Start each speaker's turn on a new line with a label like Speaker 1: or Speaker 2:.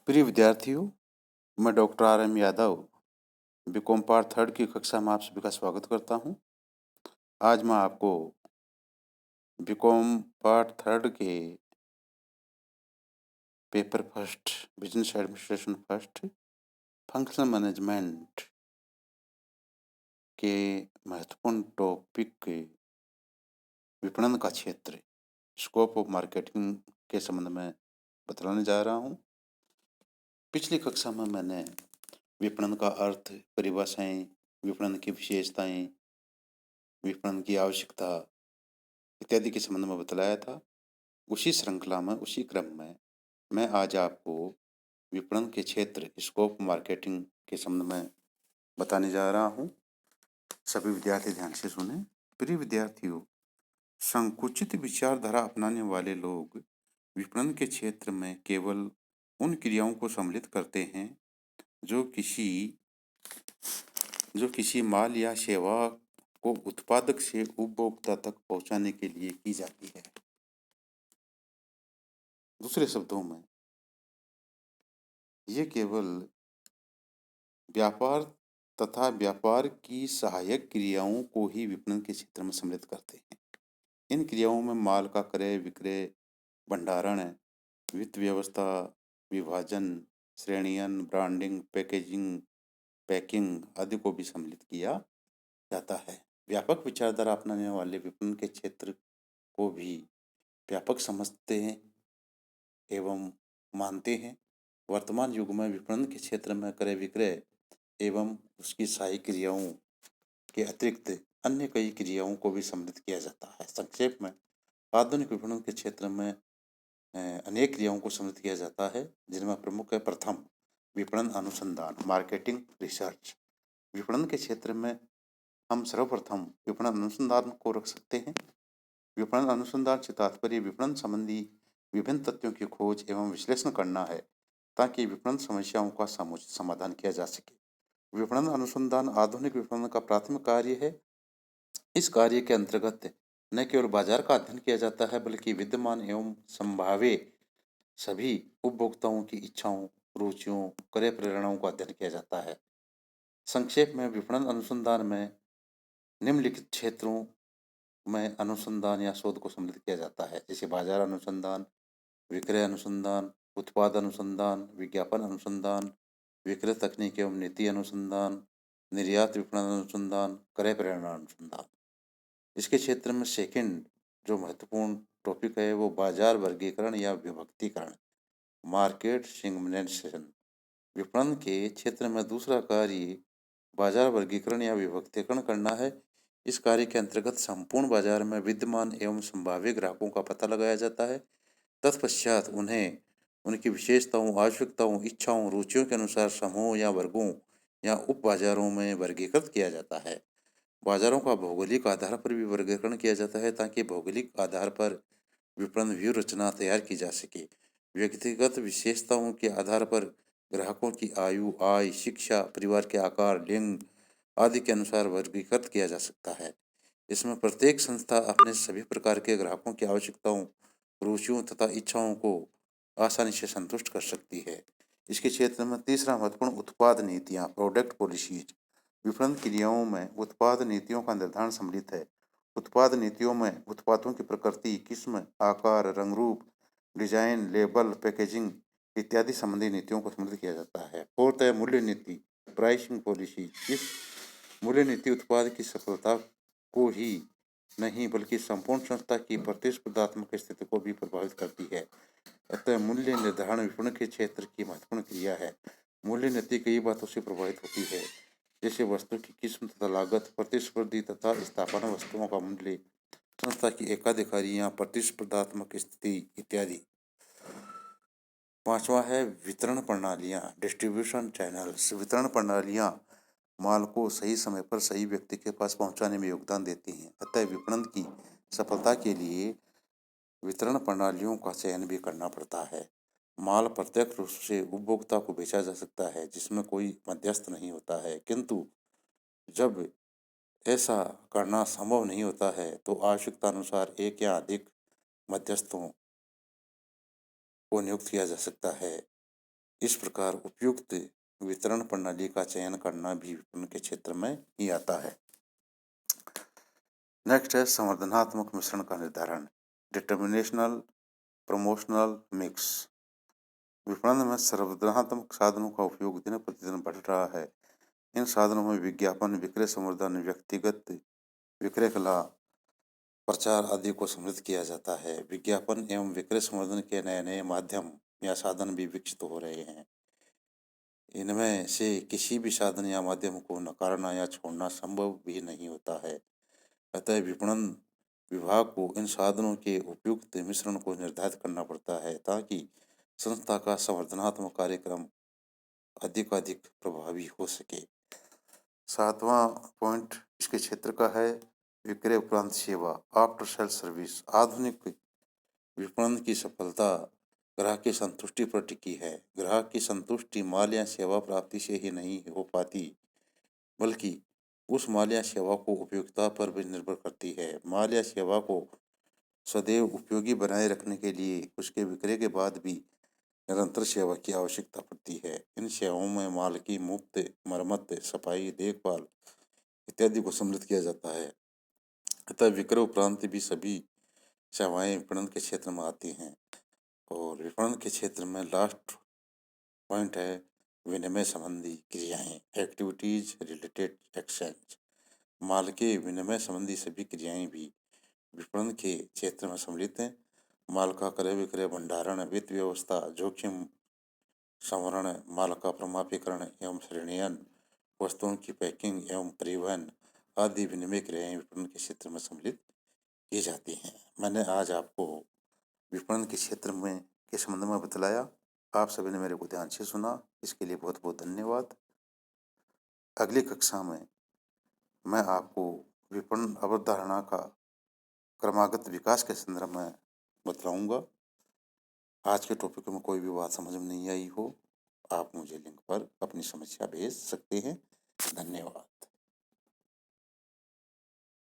Speaker 1: प्रिय विद्यार्थियों, मैं doctor R M Yadav BCom part third की कक्षा में आप सभी का स्वागत करता हूं। आज मैं आपको बीकॉम पार्ट थर्ड के paper first business administration first functional management के महत्वपूर्ण टॉपिक के विपणन का क्षेत्र स्कोप ऑफ मार्केटिंग के संबंध में बतलाने जा रहा हूं। पिछली कक्षा में मैंने विपणन का अर्थ, परिभाषाएं, विपणन की विशेषताएं, विपणन की आवश्यकता इत्यादि के संबंध में बतलाया था। उसी श्रृंखला में, उसी क्रम में मैं आज आपको विपणन के क्षेत्र स्कोप मार्केटिंग के संबंध में बताने जा रहा हूं। सभी विद्यार्थी ध्यान से सुने। प्रिय विद्यार्थियों, संकुचित विचारधारा अपनाने वाले लोग विपणन के क्षेत्र में केवल उन क्रियाओं को सम्मिलित करते हैं जो किसी माल या सेवा को उत्पादक से उपभोक्ता तक पहुंचाने के लिए की जाती है। दूसरे शब्दों में, ये केवल व्यापार तथा व्यापार की सहायक क्रियाओं को ही विपणन के क्षेत्र में सम्मिलित करते हैं। इन क्रियाओं में माल का क्रय विक्रय, भंडारण, वित्त व्यवस्था, विभाजन, श्रेणीयन, ब्रांडिंग, पैकिंग आदि को भी सम्मिलित किया जाता है। व्यापक विचारधारा अपनाने वाले विपणन के क्षेत्र को भी व्यापक समझते हैं एवं मानते हैं। वर्तमान युग में विपणन के क्षेत्र में क्रय विक्रय एवं उसकी सहायक क्रियाओं के अतिरिक्त अन्य कई क्रियाओं को भी सम्मिलित किया जाता है। संक्षेप में, आधुनिक विपणन के क्षेत्र में अनेक क्रियाओं को सम्मिलित किया जाता है, जिनमें प्रमुख है प्रथम, विपणन अनुसंधान, मार्केटिंग रिसर्च। विपणन के क्षेत्र में हम सर्वप्रथम विपणन अनुसंधान को रख सकते हैं। विपणन अनुसंधान से तात्पर्य विपणन संबंधी विभिन्न तथ्यों की खोज एवं विश्लेषण करना है, ताकि विपणन समस्याओं का समुचित समाधान किया जा सके। विपणन अनुसंधान आधुनिक विपणन का प्राथमिक कार्य है। इस कार्य के अंतर्गत न केवल बाजार का अध्ययन किया जाता है, बल्कि विद्यमान एवं संभाव्य सभी उपभोक्ताओं की इच्छाओं, रुचियों, क्रय प्रेरणाओं का अध्ययन किया जाता है। संक्षेप में, विपणन अनुसंधान में निम्नलिखित क्षेत्रों में अनुसंधान या शोध को सम्मिलित किया जाता है, जैसे बाजार अनुसंधान, विक्रय अनुसंधान, उत्पाद अनुसंधान, विज्ञापन अनुसंधान, विक्रय तकनीक एवं नीति अनुसंधान, निर्यात विपणन अनुसंधान, क्रय प्रेरणा अनुसंधान। इसके क्षेत्र में सेकंड जो महत्वपूर्ण टॉपिक है वो बाजार वर्गीकरण या विभक्तीकरण, मार्केट सेगमेंटेशन। विपणन के क्षेत्र में दूसरा कार्य बाजार वर्गीकरण या विभक्तीकरण करना है। इस कार्य के अंतर्गत संपूर्ण बाजार में विद्यमान एवं संभाव्य ग्राहकों का पता लगाया जाता है। तत्पश्चात उन्हें उनकी विशेषताओं, आवश्यकताओं, इच्छाओं, रुचियों के अनुसार समूह या वर्गों या उप बाजारों में वर्गीकृत किया जाता है। बाजारों का भौगोलिक आधार पर भी वर्गीकरण किया जाता है, ताकि भौगोलिक आधार पर विपणन व्यूह रचना तैयार की जा सके। व्यक्तिगत विशेषताओं के आधार पर ग्राहकों की आयु, आय, शिक्षा, परिवार के आकार, लिंग आदि के अनुसार वर्गीकृत किया जा सकता है। इसमें प्रत्येक संस्था अपने सभी प्रकार के ग्राहकों की आवश्यकताओं, रुचियों तथा इच्छाओं को आसानी से संतुष्ट कर सकती है। इसके क्षेत्र में तीसरा महत्वपूर्ण उत्पाद नीतियाँ, प्रोडक्ट पॉलिसीज। विपणन क्रियाओं में उत्पाद नीतियों का निर्धारण सम्मिलित है। उत्पाद नीतियों में उत्पादों की प्रकृति, किस्म, आकार, रंग रूप, डिजाइन, लेबल, पैकेजिंग इत्यादि संबंधी नीतियों को सम्मिलित किया जाता है। फोर्थ है मूल्य नीति, प्राइसिंग पॉलिसी। इस मूल्य नीति उत्पाद की सफलता को ही नहीं, बल्कि संपूर्ण संस्था की प्रतिस्पर्धात्मक स्थिति को भी प्रभावित करती है। अतः मूल्य निर्धारण विपणन के क्षेत्र की महत्वपूर्ण क्रिया है। मूल्य नीति कई बातों से प्रभावित होती है, जैसे वस्तु की किस्म तथा लागत, प्रतिस्पर्धी तथा स्थापना वस्तुओं का मूल्य, संस्था की एकाधिकारी या प्रतिस्पर्धात्मक स्थिति इत्यादि। पांचवा है वितरण प्रणालियां, डिस्ट्रीब्यूशन चैनल्स। वितरण प्रणालियां माल को सही समय पर सही व्यक्ति के पास पहुंचाने में योगदान देती हैं। अतः विपणन की सफलता के लिए वितरण प्रणालियों का चयन भी करना पड़ता है। माल प्रत्यक्ष रूप से उपभोक्ता को बेचा जा सकता है, जिसमें कोई मध्यस्थ नहीं होता है, किंतु जब ऐसा करना संभव नहीं होता है तो आवश्यकता अनुसार एक या अधिक मध्यस्थों को नियुक्त किया जा सकता है। इस प्रकार उपयुक्त वितरण प्रणाली का चयन करना भी विपणन के क्षेत्र में ही आता है। नेक्स्ट है संवर्धनात्मक मिश्रण का निर्धारण, डिटर्मिनेशनल प्रमोशनल मिक्स। विपणन में संवर्धनात्मक साधनों का उपयोग दिन प्रतिदिन बढ़ रहा है। इन साधनों में विज्ञापन, विक्रय संवर्धन, व्यक्तिगत विक्रय कला, प्रचार आदि को सम्मिलित किया जाता है। विज्ञापन एवं विक्रय संवर्धन के नए नए माध्यम या साधन भी विकसित हो रहे हैं। इनमें से किसी भी साधन या माध्यम को नकारना या छोड़ना संभव भी नहीं होता है। अतः विपणन विभाग को इन साधनों के उपयुक्त मिश्रण को निर्धारित करना पड़ता है ताकि संस्था का संवर्धनात्मक कार्यक्रम अधिक प्रभावी हो सके। 7वां पॉइंट इसके क्षेत्र का है विक्रय उपरांत सेवा, आफ्टर सेल सर्विस। आधुनिक विपणन की सफलता ग्राहक की संतुष्टि पर टिकी है। ग्राहक की संतुष्टि माल या सेवा प्राप्ति से ही नहीं हो पाती, बल्कि उस माल या सेवा को उपयोगिता पर भी निर्भर करती है। माल या सेवा को सदैव उपयोगी बनाए रखने के लिए उसके विक्रय के बाद भी निरंतर सेवा की आवश्यकता पड़ती है। इन सेवाओं में माल की मुफ्त मरम्मत, सफाई, देखभाल इत्यादि को सम्मिलित किया जाता है। अतः विक्रय उपरांत भी सभी सेवाएं विपणन के क्षेत्र में आती हैं। और विपणन के क्षेत्र में लास्ट पॉइंट है विनिमय संबंधी क्रियाएं, एक्टिविटीज रिलेटेड एक्सचेंज। माल के विनिमय संबंधी सभी क्रियाएं भी विपणन के क्षेत्र में सम्मिलित हैं। माल का क्रय विक्रय, भंडारण, वित्त व्यवस्था, जोखिम संवरण, माल का प्रमापीकरण एवं श्रेणीयन, वस्तुओं की पैकिंग एवं परिवहन आदि विनिमय क्रियाएं विपणन के क्षेत्र में सम्मिलित की जाती हैं। मैंने आज आपको विपणन के क्षेत्र में के संबंध में बतलाया। आप सभी ने मेरे को ध्यान से सुना, इसके लिए बहुत बहुत धन्यवाद। अगली कक्षा में मैं आपको विपणन अवधारणा का क्रमागत विकास के संदर्भ में बतलाऊंगा। आज के टॉपिक में कोई भी बात समझ में नहीं आई हो, आप मुझे लिंक पर अपनी समस्या भेज सकते हैं। धन्यवाद।